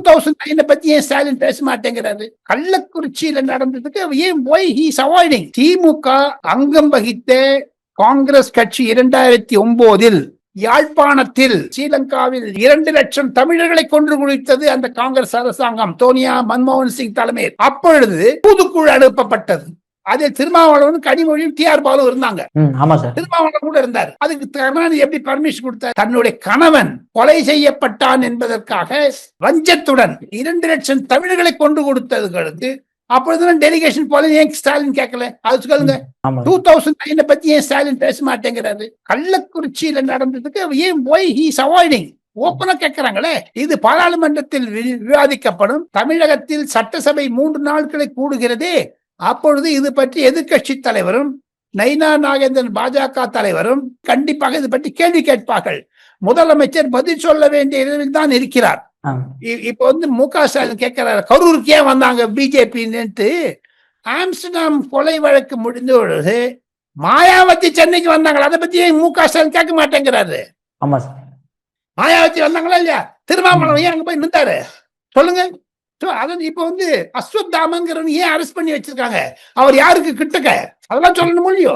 2009 பத்தி ஏன் ஸ்டாலின் பேச மாட்டேங்கிறாரு? கள்ளக்குறிச்சியில நடந்ததுக்கு ஏன் போய் ஹீஸ் அவாய்டிங்? திமுக அங்கம் வகித்த காங்கிரஸ் கட்சி 2009 யாழ்ப்பாணத்தில் ஸ்ரீலங்காவில் 2 லட்சம் தமிழர்களை கொன்று குவித்தது அந்த காங்கிரஸ் அரசாங்கம், சோனியா மன்மோகன் சிங் தலைமையில். அப்பொழுது தூதுக்குழு அனுப்பப்பட்டது. அதில் திருமாவளவன், கனிமொழியும், டிஆர் பாலு இருந்தாங்க. திருமாவளவன் கூட இருந்தார். அதுக்கு கருணாநிதி எப்படி பர்மிஷன் கொடுத்தார்? தன்னுடைய கணவன் கொலை செய்யப்பட்டான் என்பதற்காக வஞ்சத்துடன் 2 லட்சம் தமிழர்களை கொண்டு கொடுத்ததுக்கு அப்பொழுது டெலிகேஷன் போல ஏன் ஸ்டாலின் கேட்கல? அது சொல்லுங்க. 2009 பத்தி ஏன் ஸ்டாலின் பேச மாட்டேங்கிறாரு? கள்ளக்குறிச்சியில நடந்ததுக்கு ஏன் போய் ஹீஸ் அவாய்டிங்? ஓப்பனா கேட்கிறாங்களே. இது பாராளுமன்றத்தில் விவாதிக்கப்படும். தமிழகத்தில் சட்டசபை 3 நாட்களை கூடுகிறதே. அப்பொழுது இது பற்றி எதிர்கட்சி தலைவரும் நைனா நாகேந்திரன் பாஜக தலைவரும் கண்டிப்பாக இது பற்றி கேள்வி கேட்பார்கள். முதலமைச்சர் பதில் சொல்ல வேண்டிய இடத்தில் தான் இருக்கிறார். இப்ப மு.க. ஸ்டாலின் கேட்கிறாரு, கரூருக்கு ஏன் வந்தாங்க பிஜேபி? ஆம்ஸ்டர்டாம் கொலை வழக்கு முடிந்த பொழுது மாயாவதி சென்னைக்கு வந்தாங்களா? அதை பத்தி மு.க. ஸ்டாலின் கேட்க மாட்டேங்கிறாரு. மாயாவதி வந்தாங்களா இல்லையா? திருமாவளவன் ஏன் அங்க போய் நின்றாரு? சொல்லுங்க. இப்ப அஸ்வத்தாமங்கிறவன் ஏன் அரெஸ்ட் பண்ணி வச்சிருக்காங்க? அவர் யாருக்கு கிட்டக்க? அதெல்லாம் சொல்லணும் இல்லையோ?